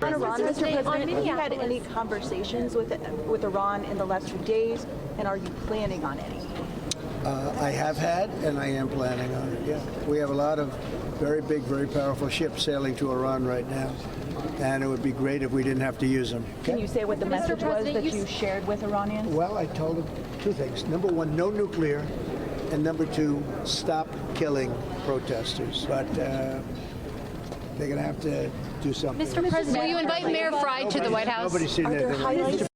On Iran, Mr. President, have you had any conversations with Iran in the last few days, and are you planning on any? I have had, and I am planning on it, yeah. We have a lot of very big, very powerful ships sailing to Iran right now, and it would be great if we didn't have to use them. Okay? Can you say what the message was that you shared with Iranians? Well, I told them two things. Number one, no nuclear, and number two, stop killing protesters. But they're going to have to do something. Mr. President, will you invite Mayor Fry to the White House? Nobody's seen anything.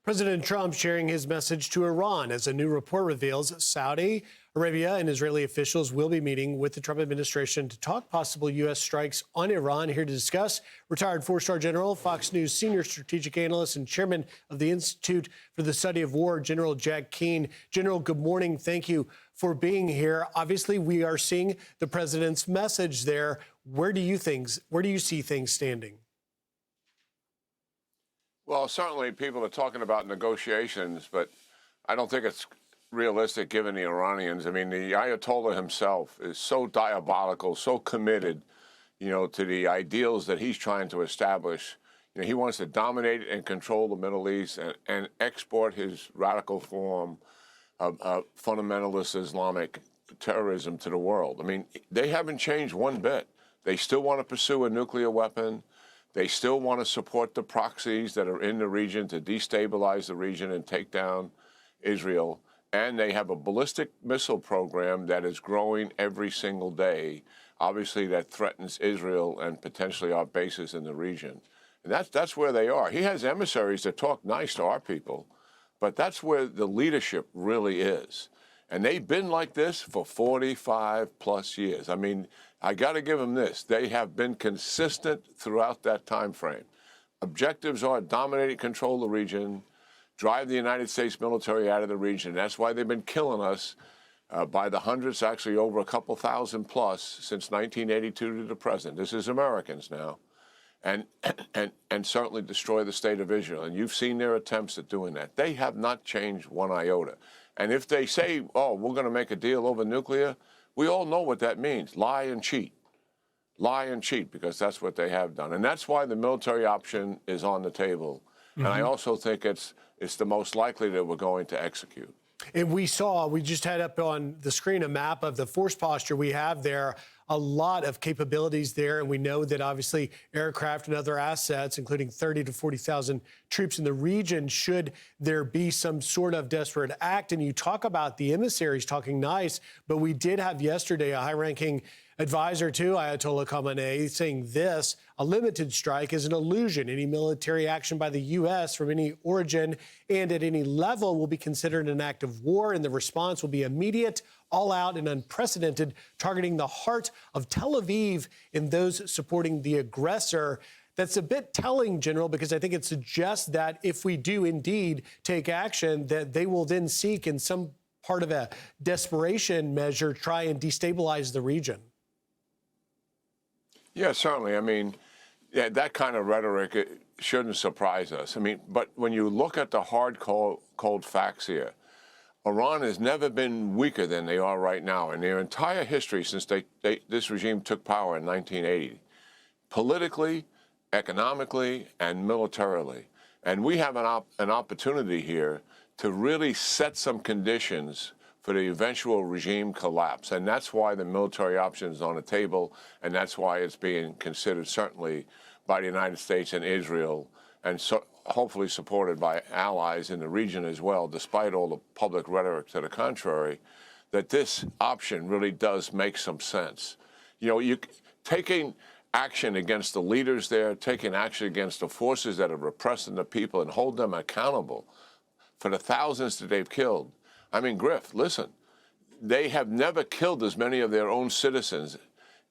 President Trump sharing his message to Iran as a new report reveals Saudi Arabia and Israeli officials will be meeting with the Trump administration to talk possible U.S. strikes on Iran. Here to discuss, retired four-star general, Fox News senior strategic analyst and chairman of the Institute for the Study of War, General Jack Keane. General, good morning. Thank you for being here. Obviously, we are seeing the president's message there. Where do you see things standing? Well, certainly people are talking about negotiations, but I don't think it's realistic given the Iranians. I mean, the Ayatollah himself is so diabolical, so committed, to the ideals that he's trying to establish. He wants to dominate and control the Middle East and export his radical form of fundamentalist Islamic terrorism to the world. I mean, they haven't changed one bit. They still want to pursue a nuclear weapon. They still want to support the proxies that are in the region to destabilize the region and take down Israel. And they have a ballistic missile program that is growing every single day. Obviously, that threatens Israel and potentially our bases in the region. And that's where they are. He has emissaries that talk nice to our people, but that's where the leadership really is. And they've been like this for 45 plus years. I mean, I got to give them this. They have been consistent throughout that time frame. Objectives are dominate, control the region, drive the United States military out of the region. That's why they've been killing us by the hundreds, actually over a couple thousand plus since 1982 to the present. This is Americans now. And certainly destroy the state of Israel. And you've seen their attempts at doing that. They have not changed one iota. And if they say, oh, we're going to make a deal over nuclear, we all know what that means. Lie and cheat. Lie and cheat, because that's what they have done. And that's why the military option is on the table. Mm-hmm. And I also think it's the most likely that we're going to execute. And we just had up on the screen a map of the force posture we have there. A lot of capabilities there, and we know that obviously aircraft and other assets, including 30 to 40,000 troops in the region, should there be some sort of desperate act. And you talk about the emissaries talking nice, but we did have yesterday a high-ranking advisor to Ayatollah Khamenei saying this: a limited strike is an illusion. Any military action by the U.S. from any origin and at any level will be considered an act of war, and the response will be immediate, all-out, and unprecedented, targeting the heart of Tel Aviv and those supporting the aggressor. That's a bit telling, General, because I think it suggests that if we do indeed take action, that they will then seek, in some part of a desperation measure, try and destabilize the region. Yeah, certainly. I mean, that kind of rhetoric, it shouldn't surprise us. I mean, but when you look at the hard, cold facts here, Iran has never been weaker than they are right now in their entire history since this regime took power in 1980, politically, economically, and militarily. And we have an opportunity here to really set some conditions for the eventual regime collapse. And that's why the military option is on the table, and that's why it's being considered certainly by the United States and Israel, and hopefully supported by allies in the region as well, despite all the public rhetoric to the contrary, that this option really does make some sense. Taking action against the leaders there, taking action against the forces that are repressing the people and hold them accountable for the thousands that they've killed. I mean, Griff, listen, they have never killed as many of their own citizens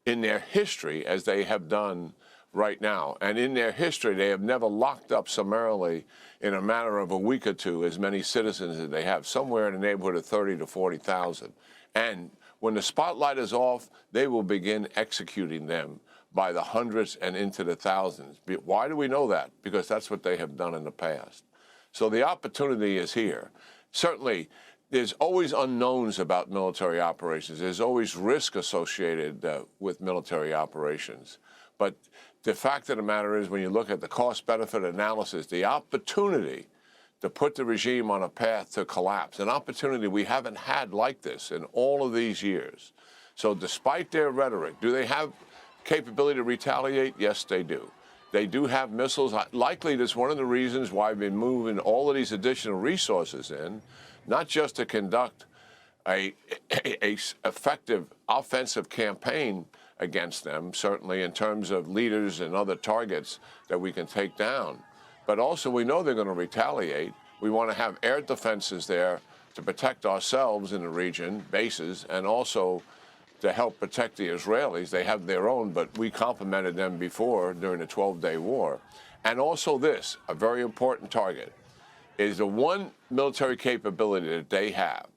in their history as they have done right now. And in their history, they have never locked up summarily in a matter of a week or two as many citizens as they have, somewhere in the neighborhood of 30 to 40,000. And when the spotlight is off, they will begin executing them by the hundreds and into the thousands. Why do we know that? Because that's what they have done in the past. So the opportunity is here. Certainly, there's always unknowns about military operations. There's always risk associated with military operations. But the fact of the matter is, when you look at the cost-benefit analysis, the opportunity to put the regime on a path to collapse, an opportunity we haven't had like this in all of these years. So despite their rhetoric, do they have capability to retaliate? Yes, they do. They do have missiles. Likely, that's one of the reasons why I've been moving all of these additional resources in, not just to conduct a effective offensive campaign against them, certainly in terms of leaders and other targets that we can take down, but also we know they're going to retaliate. We want to have air defenses there to protect ourselves in the region, bases, and also to help protect the Israelis. They have their own, but we complimented them before during the 12-day war. And also this, a very important target, is the one military capability that they have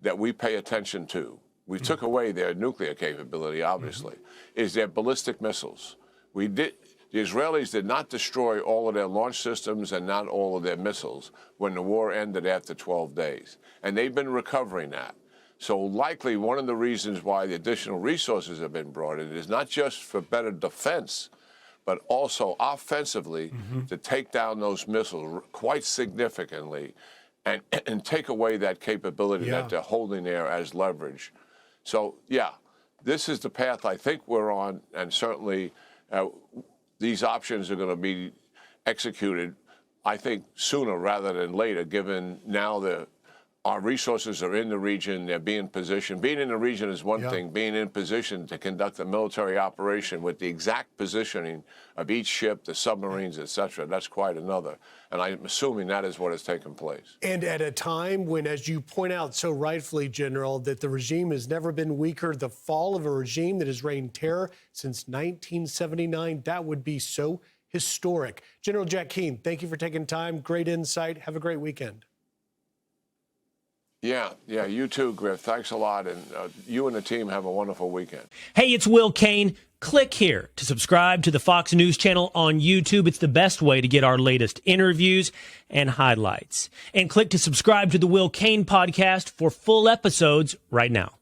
that we pay attention to. We took away their nuclear capability, obviously, is their ballistic missiles. The Israelis did not destroy all of their launch systems and not all of their missiles when the war ended after 12 days. And they've been recovering that. So likely one of the reasons why the additional resources have been brought in is not just for better defense, but also offensively to take down those missiles quite significantly and take away that capability that they're holding there as leverage. So, yeah, this is the path I think we're on, and certainly these options are going to be executed, I think, sooner rather than later, given now our resources are in the region, they're being positioned. Being in the region is one thing. Being in position to conduct a military operation with the exact positioning of each ship, the submarines, et cetera, that's quite another. And I'm assuming that is what has taken place. And at a time when, as you point out so rightfully, General, that the regime has never been weaker, the fall of a regime that has reigned terror since 1979, that would be so historic. General Jack Keane, thank you for taking time. Great insight. Have a great weekend. Yeah, you too, Griff. Thanks a lot. And you and the team have a wonderful weekend. Hey, it's Will Keane. Click here to subscribe to the Fox News channel on YouTube. It's the best way to get our latest interviews and highlights. And click to subscribe to the Will Keane podcast for full episodes right now.